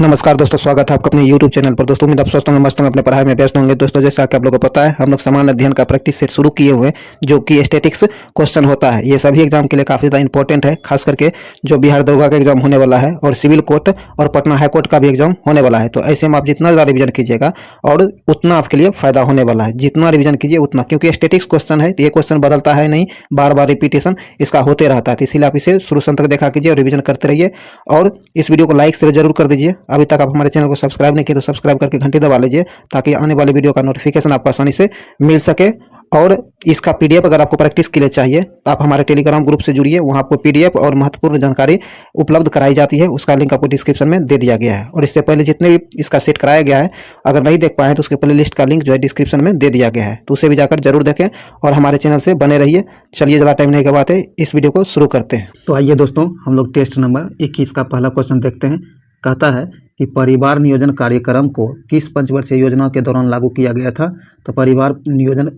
नमस्कार दोस्तों, स्वागत है आपका अपने YouTube चैनल पर। दोस्तों उम्मीद आप स्वस्थ होंगे, मस्त होंगे, अपने पढ़ाई में व्यस्त होंगे। दोस्तों जैसा कि आप लोगों को पता है, हम लोग सामान्य अध्ययन का प्रैक्टिस सेट शुरू किए हुए हैं, जो कि स्टैटिक्स क्वेश्चन होता है। ये सभी एग्जाम के लिए काफ़ी ज़्यादा इंपॉर्टेंट है, खास करके जो बिहार दरोगा का एग्जाम होने वाला है और सिविल कोर्ट और पटना हाई कोर्ट का भी एग्जाम होने वाला है। तो ऐसे में आप जितना ज़्यादा रिविजन कीजिएगा और उतना आपके लिए फायदा होने वाला है। जितना रिविजन कीजिए उतना, क्योंकि स्टैटिक्स क्वेश्चन है तो ये क्वेश्चन बदलता है नहीं, बार बार रिपीटेशन इसका होते रहता है। तो इसीलिए आप इसे शुरू से अंत तक देखा कीजिए और रिविजन करते रहिए। और इस वीडियो को लाइक शेयर जरूर कर दीजिए। अभी तक आप हमारे चैनल को सब्सक्राइब नहीं किए तो सब्सक्राइब करके घंटी दबा लीजिए, ताकि आने वाली वीडियो का नोटिफिकेशन आपको आसानी से मिल सके। और इसका पीडीएफ अगर आपको प्रैक्टिस के लिए चाहिए तो आप हमारे टेलीग्राम ग्रुप से जुड़िए, वहाँ आपको पीडीएफ और महत्वपूर्ण जानकारी उपलब्ध कराई जाती है। उसका लिंक आपको डिस्क्रिप्शन में दे दिया गया है। और इससे पहले जितने भी इसका सेट कराया गया है, अगर नहीं देख पाए तो उसके प्ले लिस्ट का लिंक जो है डिस्क्रिप्शन में दे दिया गया है, तो उसे भी जाकर जरूर देखें और हमारे चैनल से बने रहिए। चलिए, ज़्यादा टाइम नहीं गवाते, इस वीडियो को शुरू करते हैं। तो आइए दोस्तों, हम लोग टेस्ट नंबर 21 का पहला क्वेश्चन देखते हैं। कहता है कि परिवार नियोजन कार्यक्रम को किस पंचवर्षीय योजना के दौरान लागू किया गया था। तो परिवार नियोजन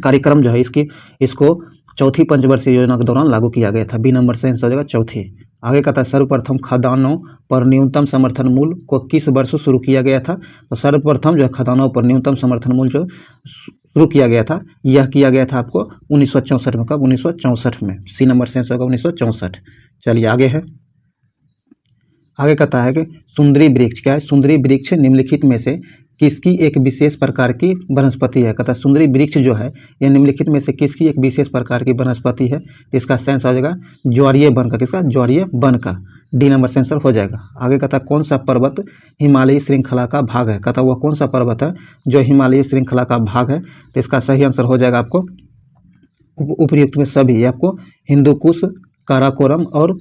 कार्यक्रम जो है इसको चौथी पंचवर्षीय योजना के दौरान लागू किया गया था। बी नंबर से आंसर हो जाएगा चौथी। आगे कहता है सर्वप्रथम खाद्यान्नों पर न्यूनतम समर्थन मूल्य को किस वर्ष शुरू किया गया था। तो सर्वप्रथम जो है खाद्यान्नों पर न्यूनतम समर्थन मूल्य जो शुरू किया गया था, यह किया गया था आपको 1964 में। कब? 1964 में। सी नंबर से आंसर होगा 1964। चलिए आगे है। आगे कहता है कि सुंदरी वृक्ष क्या है? सुंदरी वृक्ष निम्नलिखित में से किसकी एक विशेष प्रकार की वनस्पति है? कहता है सुंदरी वृक्ष जो है यह निम्नलिखित में से किसकी एक विशेष प्रकार की वनस्पति है? इसका सेंस हो जाएगा ज्वारीय वन का। किसका? ज्वारीय वन का। डी नंबर से आंसर हो जाएगा। आगे कहता है कौन सा पर्वत हिमालयी श्रृंखला का भाग है? कहता है वह कौन सा पर्वत है जो हिमालयी श्रृंखला का भाग है? तो इसका सही आंसर हो जाएगा आपको उपयुक्त में सभी। आपको हिंदुकुश, काराकोरम और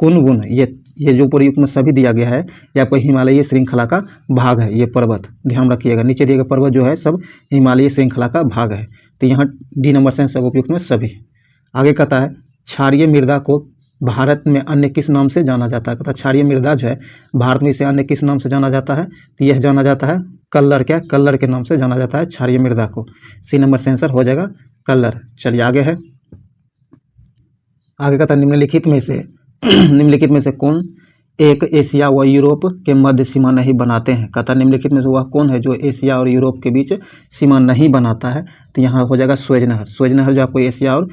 कुनलुन, ये जो उपयुक्त में सभी दिया गया है, ये आपको हिमालयी श्रृंखला का भाग है। ये पर्वत ध्यान रखिएगा, नीचे दिए गए पर्वत जो है सब हिमालयी श्रृंखला का भाग है। तो यहाँ डी नंबर से सब उपयुक्त में सभी। आगे कहता है क्षारीय मृदा को भारत में अन्य किस नाम से जाना जाता है? कहता है क्षारीय मृदा जो है भारत में इसे अन्य किस नाम से जाना जाता है? तो यह जाना जाता है कल्लर। क्या? कल्लर के नाम से जाना जाता है क्षारीय मृदा को। सी नंबर से आंसर हो जाएगा कल्लर। चलिए आगे है। आगे कहता है निम्नलिखित में से कौन एक एशिया व यूरोप के मध्य सीमा नहीं बनाते हैं? कहता है निम्नलिखित में से वह कौन है जो एशिया और यूरोप के बीच सीमा नहीं बनाता है? तो यहाँ हो जाएगा स्वेज नहर। स्वेज नहर जो आपको एशिया और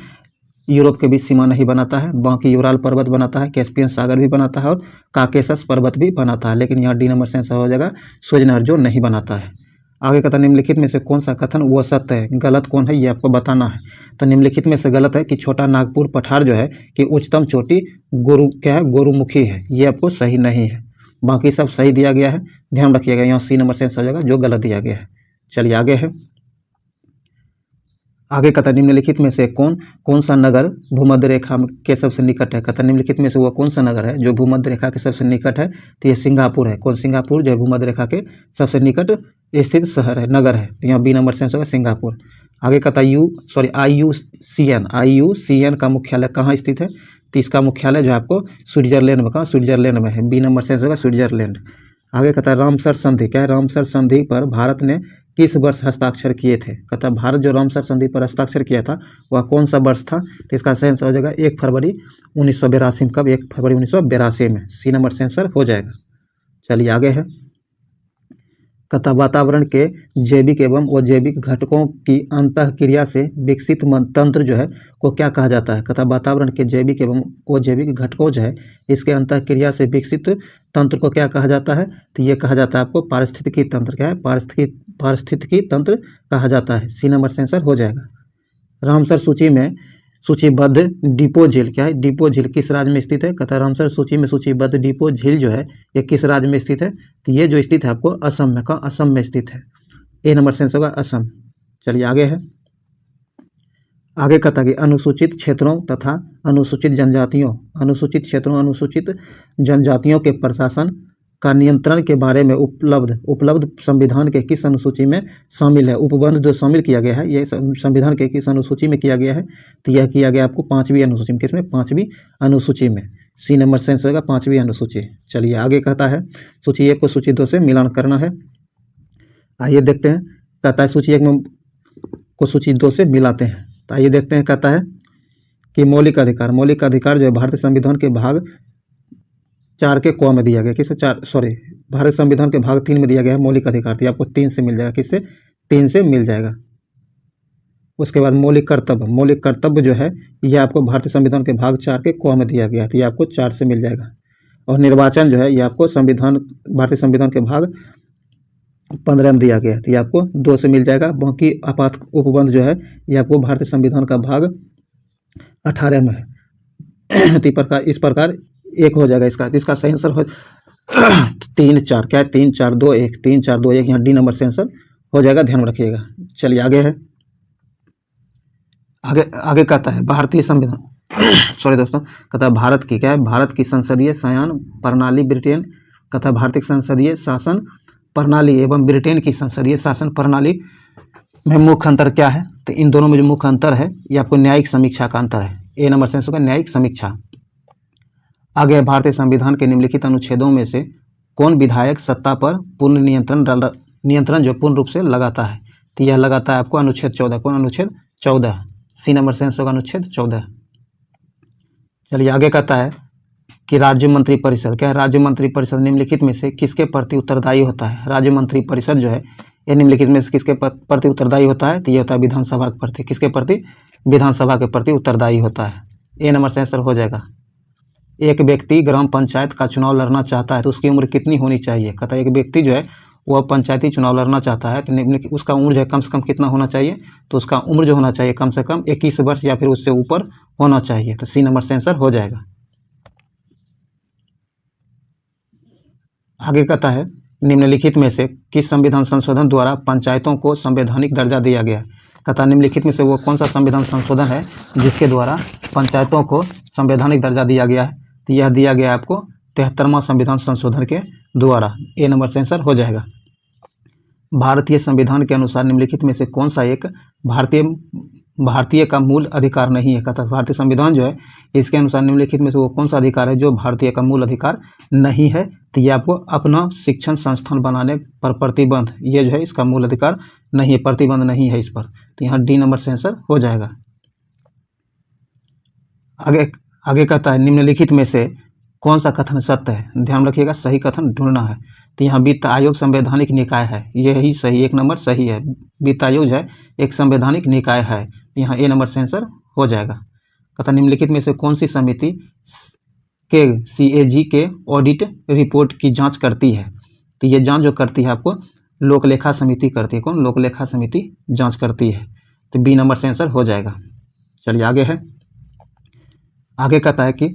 यूरोप के बीच सीमा नहीं बनाता है। बाकी यूराल पर्वत बनाता है, कैस्पियन सागर भी बनाता है और काकेशस पर्वत भी बनाता है। लेकिन यहाँ डी नंबर से आंसर हो जाएगा स्वेज नहर जो नहीं बनाता है। आगे कहता है निम्नलिखित में से कौन सा कथन वो सत्य है? गलत कौन है ये आपको बताना है। तो निम्नलिखित में से गलत है कि छोटा नागपुर पठार जो है कि उच्चतम चोटी गोरुमुखी है। ये आपको सही नहीं है। बाकी सब सही दिया गया है, ध्यान रखिएगा। यहाँ सी नंबर से आंसर हो जाएगा जो गलत दिया गया है। चलिए आगे है। आगे कहता है निम्नलिखित में से कौन सा नगर भूमध्य रेखा के सबसे निकट है? कहता है निम्नलिखित में से वह कौन सा नगर है जो भूमध्य रेखा के सबसे निकट है? तो यह सिंगापुर है। कौन? सिंगापुर जो है भूमध्य रेखा के सबसे निकट स्थित शहर है, नगर है। तो यहाँ बी नंबर से आंसर होगा सिंगापुर। आगे कहता है आईयूसीएन का मुख्यालय कहाँ स्थित है? तो इसका मुख्यालय जो है आपको स्विट्जरलैंड में। कहाँ? स्विट्जरलैंड में है। बी नंबर से आंसर होगा स्विट्जरलैंड। आगे कहता है रामसर संधि क्या है? रामसर संधि पर भारत ने किस वर्ष हस्ताक्षर किए थे? कहता है भारत जो रामसर संधि पर हस्ताक्षर किया था वह कौन सा वर्ष था? तो इसका सही आंसर हो जाएगा 1 फरवरी 1982 में। कब? 1 फरवरी 1982 में। सी नंबर से आंसर हो जाएगा। चलिए आगे है। कहता वातावरण के जैविक एवं अजैविक घटकों की अंतःक्रिया से विकसित तंत्र जो है को क्या कहा जाता है? कहता वातावरण के जैविक एवं अजैविक घटकों जो है इसके अंतःक्रिया से विकसित तंत्र को क्या कहा जाता है? तो ये कहा जाता है आपको पारिस्थितिकी तंत्र। क्या है? पारिस्थितिकी तंत्र कहा जाता है। सी नंबर से आंसर हो जाएगा। रामसर सूची में सूचीबद्ध डिपो झील क्या है? डिपो झील किस राज्य में स्थित है? कहता है रामसर सूची में सूचीबद्ध डिपो झील जो है ये किस राज्य में स्थित है? तो ये जो स्थित है आपको असम में। कहाँ? असम में स्थित है। ए नंबर से आंसर होगा असम। चलिए आगे है। आगे कहता है कि अनुसूचित क्षेत्रों तथा अनुसूचित जनजातियों के प्रशासन का नियंत्रण के बारे में उपलब्ध संविधान के किस अनुसूची में शामिल है? उपबंध जो शामिल किया गया है ये संविधान के किस अनुसूची में किया गया है? तो यह किया गया आपको 5वीं अनुसूची में। किसमें? 5वीं अनुसूची में। सी नंबर से आंसर होगा 5वीं अनुसूची। चलिए आगे कहता है सूची 1 को सूची 2 से मिलान करना है। आइए देखते हैं। कहता है सूची 1 को सूची 2 से मिलाते हैं। तो आइए देखते हैं। कहता है कि मौलिक अधिकार जो है भारतीय संविधान के भाग 4 के क में दिया गया। किसमें? भारत संविधान के भाग 3 में दिया गया है मौलिक अधिकार, तो ये आपको 3 से मिल जाएगा। किससे? 3 से मिल जाएगा। उसके बाद मौलिक कर्तव्य जो है ये आपको भारतीय संविधान के भाग 4 के क में दिया गया है, तो ये आपको 4 से मिल जाएगा। और निर्वाचन जो है ये आपको भारतीय संविधान के भाग 15 में दिया गया है, तो ये आपको 2 से मिल जाएगा। बाकी आपात उपबंध जो है ये आपको भारतीय संविधान का भाग 18 में है। तो इस प्रकार 1 हो जाएगा इसका सही आंसर हो 3 4 क्या है 3 4 2 1 3 4 2 1 यहाँ डी नंबर से आंसर हो जाएगा, ध्यान में रखिएगा। चलिए आगे है, आगे कहता है भारतीय संविधान सॉरी दोस्तों, कहता है भारत की क्या है, भारत की संसदीय शासन प्रणाली ब्रिटेन, कहता है भारतीय संसदीय शासन प्रणाली एवं ब्रिटेन की संसदीय शासन प्रणाली में मुख्य अंतर क्या है? तो इन दोनों में जो मुख्य अंतर है ये आपको न्यायिक समीक्षा का अंतर है। ए नंबर से आंसर होगा न्यायिक समीक्षा। आगे भारतीय संविधान के निम्नलिखित अनुच्छेदों में से कौन विधायक सत्ता पर पूर्ण नियंत्रण जो पूर्ण रूप से लगाता है? तो यह लगाता है आपको अनुच्छेद 14। कौन? अनुच्छेद 14। सी नंबर से आंसर होगा अनुच्छेद 14। चलिए आगे कहता है कि राज्य मंत्री परिषद क्या है, राज्य मंत्री परिषद निम्नलिखित में से किसके प्रति उत्तरदायी होता है? राज्य मंत्री परिषद जो है ये निम्नलिखित में से किसके प्रति उत्तरदायी होता है? तो ये होता है विधानसभा के प्रति। किसके प्रति? विधानसभा के प्रति उत्तरदायी होता है। ए नंबर से आंसर हो जाएगा। एक व्यक्ति ग्राम पंचायत का चुनाव लड़ना चाहता है तो उसकी उम्र कितनी होनी चाहिए? कहता है एक व्यक्ति जो है वह पंचायती चुनाव लड़ना चाहता है तो उसका उम्र जो है कम से कम कितना होना चाहिए? तो उसका उम्र जो होना चाहिए कम से कम 21 वर्ष या फिर उससे ऊपर होना चाहिए। तो सी नंबर से आंसर हो जाएगा। आगे कहता है निम्नलिखित में से किस संविधान संशोधन द्वारा पंचायतों को संवैधानिक दर्जा दिया गया है? कहता है निम्नलिखित में से वो कौन सा संविधान संशोधन है जिसके द्वारा पंचायतों को संवैधानिक दर्जा दिया गया है? तो यह दिया गया है आपको 73वां संविधान संशोधन के द्वारा। ए नंबर से आंसर हो जाएगा। भारतीय संविधान के अनुसार निम्नलिखित में से कौन सा एक भारतीय का मूल अधिकार नहीं है? कहता है भारतीय संविधान जो है इसके अनुसार निम्नलिखित में से वो कौन सा अधिकार है जो भारतीय का मूल अधिकार नहीं है? तो ये आपको अपना शिक्षण संस्थान बनाने पर प्रतिबंध, ये जो है इसका मूल अधिकार नहीं है, प्रतिबंध नहीं है इस पर। तो यहाँ डी नंबर से आंसर हो जाएगा। आगे कहता है निम्नलिखित में से कौन सा कथन सत्य है? ध्यान रखिएगा, सही कथन ढूंढना है। तो यहाँ वित्त आयोग संवैधानिक निकाय है, यही सही 1 नंबर सही है। वित्त आयोग जो है एक संवैधानिक निकाय है, यहाँ ए नंबर से आंसर हो जाएगा। कहता निम्नलिखित में से कौन सी समिति के CAG के ऑडिट रिपोर्ट की जांच करती है? तो ये जांच जो करती है आपको लोकलेखा समिति करती है। कौन? लोकलेखा समिति जांच करती है। तो बी नंबर से आंसर हो जाएगा। चलिए आगे है, आगे कहता है कि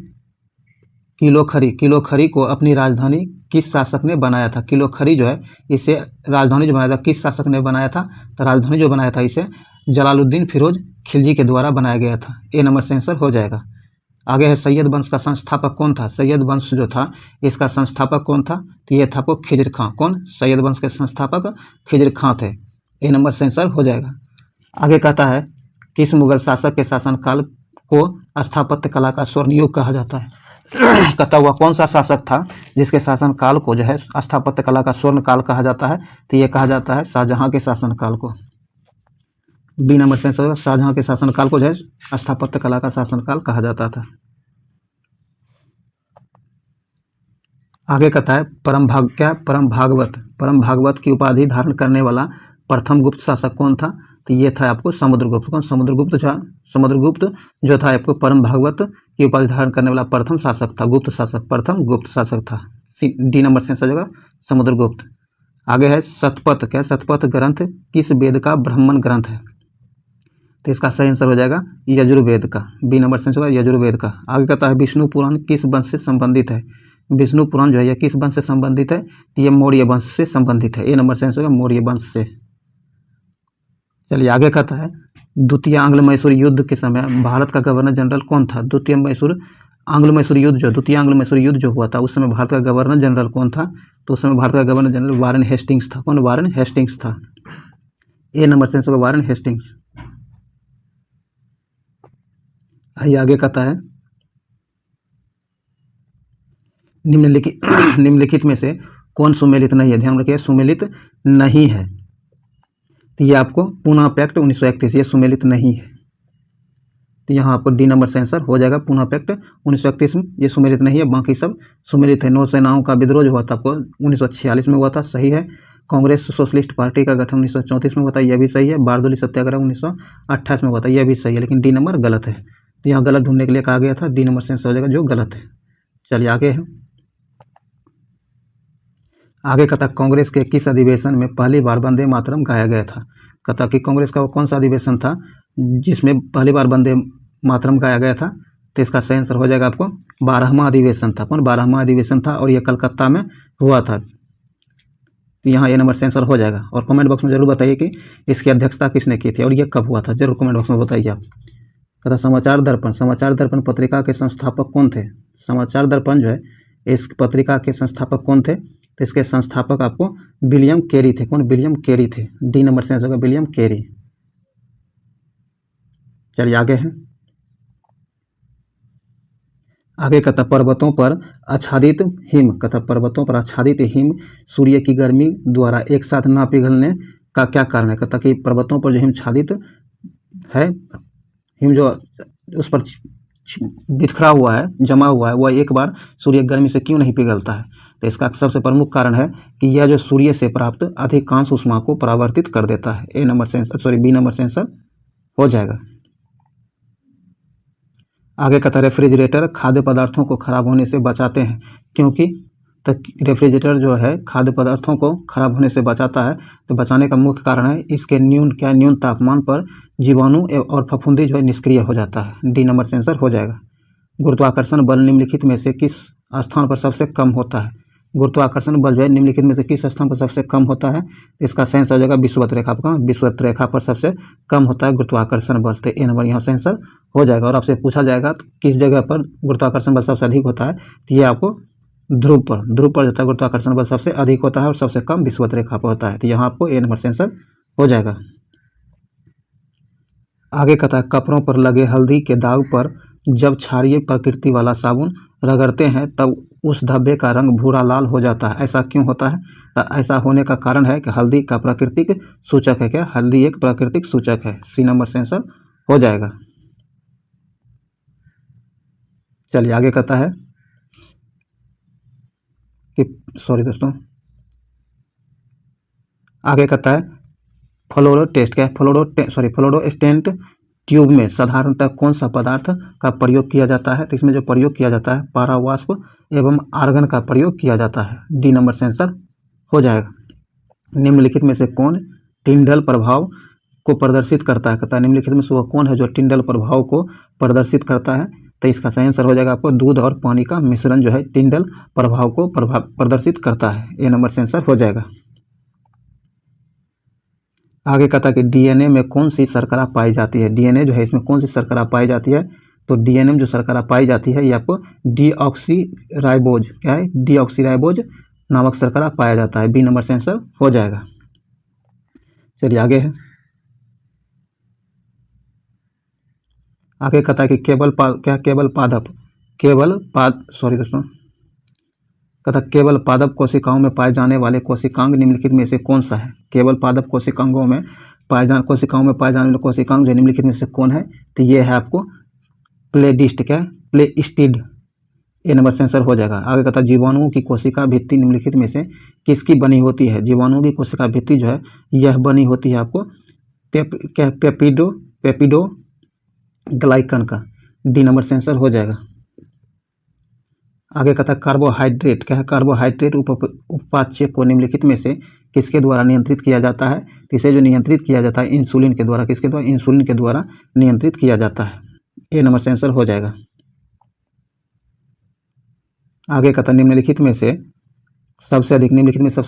किलो खरी को अपनी राजधानी किस शासक ने बनाया था? किलो खरी जो है इसे राजधानी जो बनाया था किस शासक ने बनाया था? तो राजधानी जो बनाया था इसे जलालुद्दीन फिरोज खिलजी के द्वारा बनाया गया था। ए नंबर से आंसर हो जाएगा। आगे है सैयद वंश का संस्थापक कौन था? सैयद वंश जो था इसका संस्थापक कौन था? तो ये था आपको खिजर खां। कौन? सैयद वंश के संस्थापक खिजर खां थे। ए नंबर से आंसर हो जाएगा। आगे कहता है किस मुगल शासक के शासनकाल को स्थापत्य कला का स्वर्ण युग कहा जाता है? कहता हुआ कौन सा शासक था जिसके शासनकाल को जो है स्थापत्य कला का स्वर्ण काल कहा जाता है? तो ये कहा जाता है शाहजहां के शासनकाल को। बी नंबर से आंसर होगा। शाहजहां के शासनकाल को जो है स्थापत्य कला का शासनकाल कहा जाता था। आगे कहता है परम भागवत की उपाधि धारण करने वाला प्रथम गुप्त शासक कौन था? तो ये था आपको समुद्रगुप्त। कौन? समुद्रगुप्त जो था आपको परम भागवत की उपाधि धारण करने वाला प्रथम शासक था, गुप्त शासक, प्रथम गुप्त शासक था। डी नंबर से आंसर होगा समुद्रगुप्त। आगे है शतपथ ग्रंथ किस वेद का ब्राह्मण ग्रंथ है? तो इसका सही आंसर हो जाएगा यजुर्वेद का। बी नंबर से आंसर होगा यजुर्वेद का। आगे कहता है विष्णु पुराण किस वंश से संबंधित है? विष्णु पुराण जो है यह किस वंश से संबंधित है? ये मौर्य वंश से संबंधित है। ए नंबर से आंसर होगा मौर्य वंश से। चलिए आगे कहता है द्वितीय आंग्ल मैसूर युद्ध के समय भारत का गवर्नर जनरल कौन था? द्वितीय आंग्ल मैसूर युद्ध जो हुआ था उस समय भारत का गवर्नर जनरल कौन था? तो उस समय भारत का गवर्नर जनरल वारेन हेस्टिंग्स था। कौन? वारेन हेस्टिंग्स था। ए नंबर से आंसर होगा वारेन हेस्टिंग्स। आइए आगे कहता है निम्नलिखित में से कौन सुमेलित नहीं है? ध्यान रखिए सुमेलित नहीं है। तो ये आपको पूना पैक्ट 1931 ये सुमेलित नहीं है। तो यहाँ आपको डी नंबर से आंसर हो जाएगा। पुनः पैक्ट 1931 में, ये सुमेलित नहीं है, बाकी सब सुमेलित है। नौसेनाओं का विद्रोह जो हुआ था आपको 1946 में हुआ था, सही है। कांग्रेस सोशलिस्ट पार्टी का गठन 1934 में हुआ था, यह भी सही है। बारदोली सत्याग्रह 1928 में हुआ था, यह भी सही है, लेकिन डी नंबर गलत है। तो यहाँ गलत ढूंढने के लिए कहा गया था, डी नंबर से आंसर हो जाएगा जो गलत है। चलिए आगे है। आगे कथा कांग्रेस के किस अधिवेशन में पहली बार वंदे मातरम गाया गया था। कथा कि कांग्रेस का वो कौन सा अधिवेशन था जिसमें पहली बार वंदे मातरम गाया गया था। तो इसका सही आंसर हो जाएगा आपको 12वां अधिवेशन था। कौन 12वां अधिवेशन था और यह कलकत्ता में हुआ था। तो यहाँ ये नंबर से आंसर हो जाएगा। और कमेंट बॉक्स में जरूर बताइए कि इसकी अध्यक्षता किसने की थी और ये कब हुआ था, जरूर कमेंट बॉक्स में बताइए आप। कथा समाचार दर्पण पत्रिका के संस्थापक कौन थे। समाचार दर्पण जो है इस पत्रिका के संस्थापक कौन थे। तो इसके संस्थापक आपको विलियम कैरी थे। कौन, विलियम कैरी थे। डी नंबर से आंसर होगा विलियम कैरी। चलिए आगे है। आगे कथा पर्वतों पर आच्छादित हिम। कथा पर्वतों पर आच्छादित हिम सूर्य की गर्मी द्वारा एक साथ न पिघलने का क्या कारण है। कथा कि पर्वतों पर जो हिम छादित है, हिम जो उस पर बिखरा हुआ है, जमा हुआ है, वह एक बार सूर्य गर्मी से क्यों नहीं पिघलता है। तो इसका सबसे प्रमुख कारण है कि यह जो सूर्य से प्राप्त अधिकांश ऊष्मा को परावर्तित कर देता है। ए नंबर से बी नंबर से आंसर हो जाएगा। आगे कहता है रेफ्रिजरेटर खाद्य पदार्थों को खराब होने से बचाते हैं क्योंकि। तो रेफ्रिजरेटर जो है खाद्य पदार्थों को खराब होने से बचाता है। तो बचाने का मुख्य कारण है इसके न्यून तापमान पर जीवाणु और फफूंदी जो है निष्क्रिय हो जाता है। डी नंबर से आंसर हो जाएगा। गुरुत्वाकर्षण बल निम्नलिखित में से किस स्थान पर सबसे कम होता है। गुरुत्वाकर्षण बल जो है निम्नलिखित में से किस स्थान पर सबसे कम होता है। इसका सही आंसर हो जाएगा विषुवत रेखा पर। विषुवत रेखा पर सबसे कम होता है गुरुत्वाकर्षण बल। तो ए नंबर यहाँ से आंसर हो जाएगा। और आपसे पूछा जाएगा तो किस जगह पर गुरुत्वाकर्षण बल सबसे अधिक होता है, तो ये आपको ध्रुव पर होता है गुरुत्वाकर्षण बल सबसे अधिक होता है और सबसे कम विषुवत रेखा पर होता है। तो यहाँ आपको ए नंबर से आंसर हो जाएगा। आगे कहता है कपड़ों पर लगे हल्दी के दाग पर जब क्षारीय प्रकृति वाला साबुन रगड़ते हैं तब उस धब्बे का रंग भूरा लाल हो जाता है, ऐसा क्यों होता है। तो ऐसा होने का कारण है कि हल्दी का प्राकृतिक सूचक है। क्या, हल्दी एक प्राकृतिक सूचक है। सी नंबर से आंसर हो जाएगा। चलिए आगे कहता है कि आगे कहता है फ्लोरोस्टेंट ट्यूब में साधारणतः कौन सा पदार्थ का प्रयोग किया जाता है। तो इसमें जो प्रयोग किया जाता है पारावाष्प एवं आर्गन का प्रयोग किया जाता है। डी नंबर से आंसर हो जाएगा। निम्नलिखित में से कौन टिंडल प्रभाव को प्रदर्शित करता है। कहता है निम्नलिखित में से वह कौन है जो टिंडल प्रभाव को प्रदर्शित करता है। तो इसका सही आंसर हो जाएगा आपको दूध और पानी का मिश्रण जो है टिंडल प्रभाव को प्रदर्शित करता है। ए नंबर से आंसर हो जाएगा। आगे कहता है कि डीएनए में कौन सी शर्करा पाई जाती है। डीएनए जो है इसमें कौन सी शर्करा पाई जाती है। तो डीएनए में जो शर्करा पाई जाती है ये आपको डीऑक्सीराइबोज, क्या है, डीऑक्सीराइबोज नामक शर्करा पाया जाता है। बी नंबर से आंसर हो जाएगा। चलिए आगे है। आगे कहता है कि केवल पादप कोशिकाओं में पाए जाने वाले कोशिकांग निम्नलिखित में से कौन सा है। केवल पादप कोशिकाओं में पाए जाने वाले कोशिकांग जो निम्नलिखित में से कौन है। तो ये है आपको प्लेडिस्ट, क्या है, प्लेस्टिड। ए नंबर से आंसर हो जाएगा। आगे कहता है जीवाणुओं की कोशिका भित्ति निम्नलिखित में से किसकी बनी होती है। जीवाणुओं की कोशिका भित्ति जो है यह बनी होती है आपको पेपिडो ग्लाइकन का। डी नंबर से आंसर हो जाएगा। आगे कहता है कार्बोहाइड्रेट, क्या है, कार्बोहाइड्रेट उपापचय को निम्नलिखित में से किसके द्वारा नियंत्रित किया जाता है। तो इसे जो नियंत्रित किया जाता है इंसुलिन के द्वारा। किसके द्वारा, इंसुलिन के द्वारा नियंत्रित किया जाता है। ए नंबर से आंसर हो जाएगा। आगे कहता है निम्नलिखित में सबसे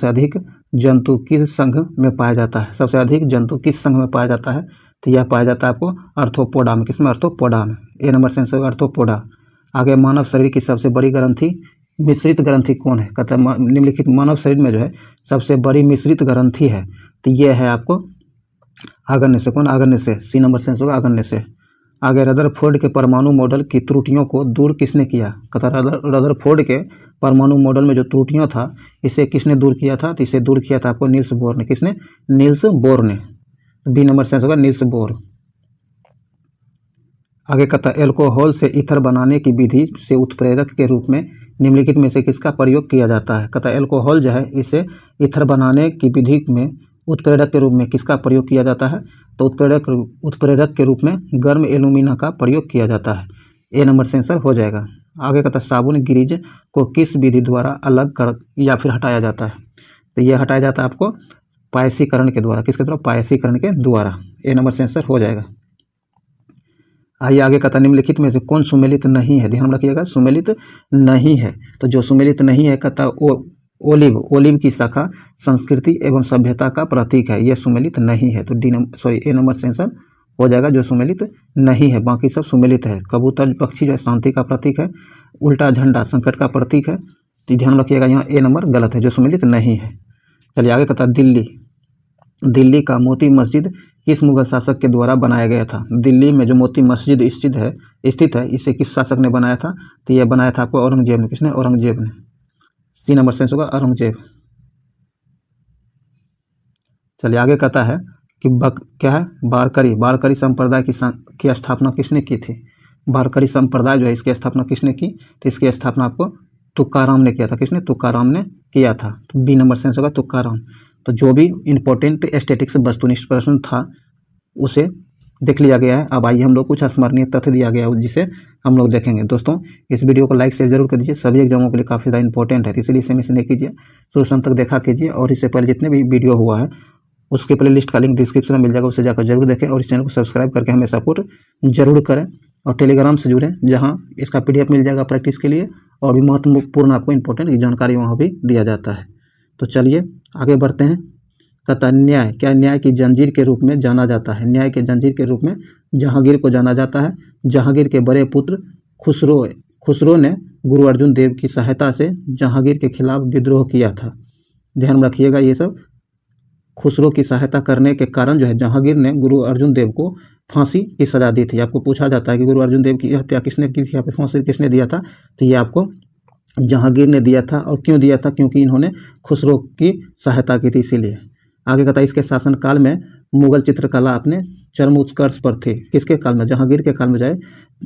अधिक जंतु किस संघ में पाया जाता है। सबसे अधिक जंतु किस संघ में पाया जाता है। तो यह पाया जाता है आपको अर्थोपोडा में। किसमें, अर्थोपोडा में। ए नंबर से आंसर होगा अर्थोपोडा। आगे मानव शरीर की सबसे बड़ी ग्रंथि मिश्रित ग्रंथि कौन है। कहता है निम्नलिखित मानव शरीर में जो है सबसे बड़ी मिश्रित ग्रंथि है। तो ये है आपको आगन्य से। कौन, आगन्य से। सी नंबर से आंसर होगा आगन्य से। आगे रदरफोर्ड के परमाणु मॉडल की त्रुटियों को दूर किसने किया। कहता है रदरफोर्ड के परमाणु मॉडल में जो त्रुटियां था इसे किसने दूर किया था। तो इसे दूर किया था आपको नील्स बोर ने। किसने, नील्स बोर ने। बी नंबर से आंसर होगा नील्स बोर। आगे कहता है एल्कोहल से ईथर बनाने की विधि से उत्प्रेरक के रूप में निम्नलिखित में से किसका प्रयोग किया जाता है। कहता है एल्कोहल जो है इसे ईथर बनाने की विधि में उत्प्रेरक के रूप में किसका प्रयोग किया जाता है, तो उत्प्रेरक के रूप में गर्म एल्यूमिना का प्रयोग किया जाता है। ए नंबर से आंसर हो जाएगा। आगे कहता है साबुन ग्रीज को किस विधि द्वारा अलग कर या फिर हटाया जाता है, तो ये हटाया जाता है आपको पायसीकरण के द्वारा। किसके द्वारा, पायसीकरण के द्वारा। ए नंबर से आंसर हो जाएगा। आइए आगे कहता है निम्नलिखित में से कौन सुमेलित नहीं है, ध्यान रखिएगा सुमेलित नहीं है। तो जो सुमेलित नहीं है कहता ओलिव की शाखा संस्कृति एवं सभ्यता का प्रतीक है, यह सुमेलित नहीं है। तो ए नंबर से आंसर हो जाएगा जो सुमेलित नहीं है, बाकी सब सुमेलित है। कबूतर पक्षी जो है शांति का प्रतीक है, उल्टा झंडा संकट का प्रतीक है। तो ध्यान रखिएगा यहाँ ए नंबर गलत है, जो सुमेलित नहीं है। चलिए आगे कहता है दिल्ली का मोती मस्जिद किस मुगल शासक के द्वारा बनाया गया था। दिल्ली में जो मोती मस्जिद स्थित है इसे किस शासक ने बनाया था, तो यह बनाया था आपको औरंगजेब ने। किसने, औरंगजेब ने। सी नंबर से होगा औरंगजेब। चलिए आगे कहता है कि क्या है बारकरी संप्रदाय की स्थापना किसने की थी। बारकरी संप्रदाय जो है इसकी स्थापना किसने की, तो इसकी स्थापना आपको तुकाराम ने किया था। किसने, तुकाराम ने किया था। तो बी नंबर से होगा तुकाराम। तो जो भी इंपॉर्टेंट स्टैटिक्स वस्तुनिष्ठ प्रश्न था उसे देख लिया गया है। अब आइए हम लोग कुछ स्मरणीय तथ्य दिया गया है जिसे हम लोग देखेंगे। दोस्तों इस वीडियो को लाइक शेयर जरूर कर दीजिए, सभी एग्जामों के लिए काफ़ी ज़्यादा इंपॉर्टेंट है, तो इसलिए इसे मिस नहीं कीजिए, शुरू अंत तक देखा कीजिए। और इससे पहले जितने भी वीडियो हुआ है उसके प्ले लिस्ट का लिंक डिस्क्रिप्शन में मिल जाएगा, उससे जाकर जरूर देखें। और इस चैनल को सब्सक्राइब करके हमें सपोर्ट जरूर करें। और टेलीग्राम से जुड़ें जहाँ इसका PDF मिल जाएगा प्रैक्टिस के लिए, और भी महत्वपूर्ण आपको इंपॉर्टेंट जानकारी वहाँ भी दिया जाता है। तो चलिए आगे बढ़ते हैं। कहता न्याय क्या न्याय की जंजीर के रूप में जाना जाता है। न्याय के जंजीर के रूप में जहांगीर को जाना जाता है। जहांगीर के बड़े पुत्र खुसरो ने गुरु अर्जुन देव की सहायता से जहांगीर के खिलाफ विद्रोह किया था। ध्यान में रखिएगा ये सब। खुसरो की सहायता करने के कारण जो है जहांगीर ने गुरु अर्जुन देव को फांसी की सजा दी थी। आपको पूछा जाता है कि गुरु अर्जुन देव की हत्या किसने की थी, यहाँ पे फांसी किसने दिया था, तो ये आपको जहांगीर ने दिया था। और क्यों दिया था, क्योंकि इन्होंने खुसरो की सहायता की थी, इसीलिए। आगे कहता है इसके शासनकाल में मुगल चित्रकला अपने चरम उत्कर्ष पर थी। किसके काल में, जहांगीर के काल में जो है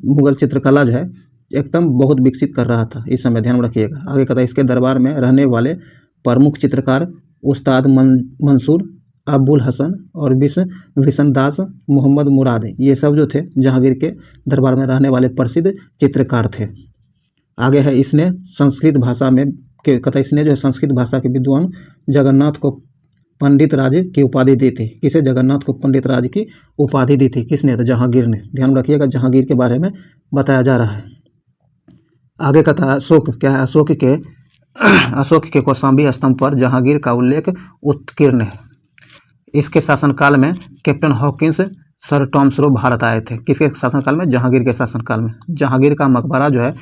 मुगल चित्रकला जो है एकदम बहुत विकसित कर रहा था इस समय, ध्यान में रखिएगा। आगे कहता है इसके दरबार में रहने वाले प्रमुख चित्रकार उस्ताद मंसूर अबुल हसन और विशनदास मोहम्मद मुराद, ये सब जो थे जहांगीर के दरबार में रहने वाले प्रसिद्ध चित्रकार थे। आगे है इसने संस्कृत भाषा में कहता है इसने जो है संस्कृत भाषा के विद्वान जगन्नाथ को पंडित राज की उपाधि दी थी। किसे, जगन्नाथ को पंडित राज की उपाधि दी थी। किसने, तो जहांगीर ने। ध्यान रखिएगा जहांगीर के बारे में बताया जा रहा है। आगे कहता है अशोक क्या है, अशोक के कौशाम्बी स्तंभ पर जहांगीर का उल्लेख उत्कीर्ण है। इसके शासनकाल में कैप्टन हॉकिंस सर टॉमस्रो भारत आए थे। किसके शासनकाल में, जहांगीर के शासनकाल में। जहांगीर का मकबरा जो है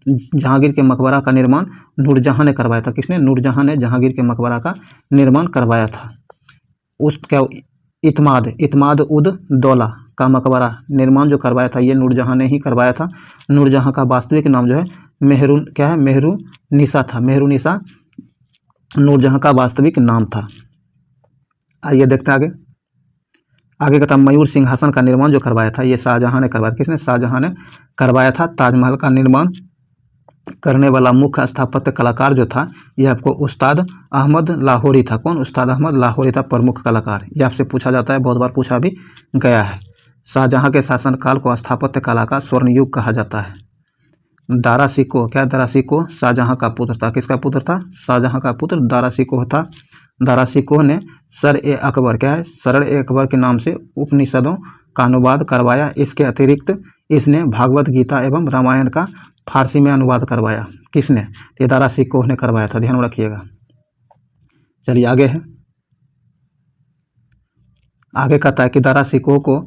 जहांगीर के मकबरा का निर्माण नूरजहां ने करवाया था। किसने, नूरजहां ने जहांगीर के मकबरा का निर्माण करवाया था। उसका इत्माद उद दौला का मकबरा निर्माण जो करवाया था ये नूरजहां ने ही करवाया था। नूरजहां का वास्तविक नाम जो है मेहरुनिसा था। मेहरुनिसा नूरजहां का वास्तविक नाम था। आइए देखते हैं आगे कहता मयूर सिंहासन का निर्माण जो करवाया था ये शाहजहां ने करवाया था। किसने, शाहजहां ने करवाया था। ताजमहल का निर्माण करने वाला मुख्य स्थापत्य कलाकार जो था ये आपको उस्ताद अहमद लाहौरी था। कौन, उस्ताद अहमद लाहौरी था प्रमुख कलाकार। ये आपसे पूछा जाता है, बहुत बार पूछा भी गया है। शाहजहां के शासनकाल को स्थापत्य कला का स्वर्ण युग कहा जाता है। दारा शिकोह क्या, दारा शिकोह शाहजहां का पुत्र था। किसका पुत्र था, शाहजहां का पुत्र दारा शिकोह था। दारा शिकोह ने सर-ए-अकबर क्या है, सर-ए-अकबर के नाम से उपनिषदों का अनुवाद करवाया। इसके अतिरिक्त इसने भागवत गीता एवं रामायण का फारसी में अनुवाद करवाया। किसने, ये दारा शिकोह ने करवाया था, ध्यान रखिएगा। चलिए आगे है। आगे कहता है कि दारा शिकोह को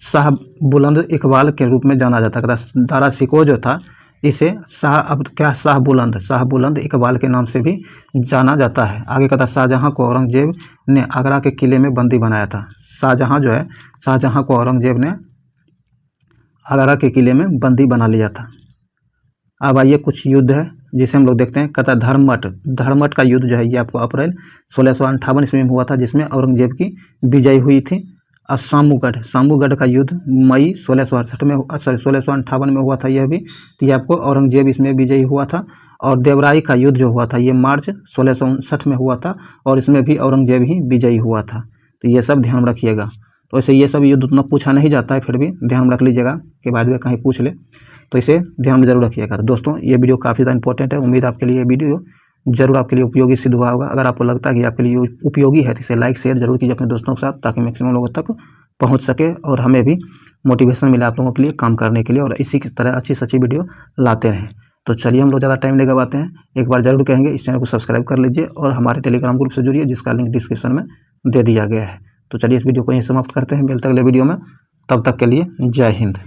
शाह बुलंद इकबाल के रूप में जाना जाता है। दारा शिकोह जो था इसे शाह बुलंद इकबाल के नाम से भी जाना जाता है। आगे कहता शाहजहां को औरंगजेब ने आगरा के किले में बंदी बनाया था। शाहजहां को औरंगजेब ने आगरा के किले में बंदी बना लिया था। अब आइए कुछ युद्ध है जिसे हम लोग देखते हैं। कहता धर्मट का युद्ध जो है ये आपको अप्रैल 1658 ईस्वी में हुआ था, जिसमें औरंगजेब की विजय हुई थी। सामूगढ़ का युद्ध मई 1668 में 1658 में हुआ था यह भी। तो ये आपको औरंगजेब इसमें विजयी हुआ था। और देवराई का युद्ध जो हुआ था ये मार्च 1659 में हुआ था और इसमें भी औरंगजेब ही विजयी हुआ था। तो ये सब ध्यान रखिएगा। तो ऐसे ये सब युद्ध उतना पूछा नहीं जाता है, फिर भी ध्यान रख लीजिएगा कि बाद में कहीं पूछ ले, तो इसे ध्यान में जरूर रखिएगा। तो दोस्तों ये वीडियो काफ़ी ज़्यादा इंपॉर्टेंट है। उम्मीद आपके लिए ये वीडियो जरूर आपके लिए उपयोगी सिद्ध हुआ होगा। अगर आपको लगता है कि आपके लिए उपयोगी है तो इसे लाइक शेयर जरूर कीजिए अपने दोस्तों के साथ, ताकि मैक्सिमम लोगों तक पहुंच सके और हमें भी मोटिवेशन मिले आप लोगों के लिए काम करने के लिए, और इसी की तरह अच्छी सच्ची वीडियो लाते रहें। तो चलिए हम लोग ज़्यादा टाइम नहीं गवाते हैं, एक बार जरूर कहेंगे इस चैनल को सब्सक्राइब कर लीजिए और हमारे टेलीग्राम ग्रुप से जुड़िए, जिसका लिंक डिस्क्रिप्शन में दे दिया गया है। तो चलिए इस वीडियो को यहीं समाप्त करते हैं, मिलते हैं अगले वीडियो में, तब तक के लिए जय हिंद।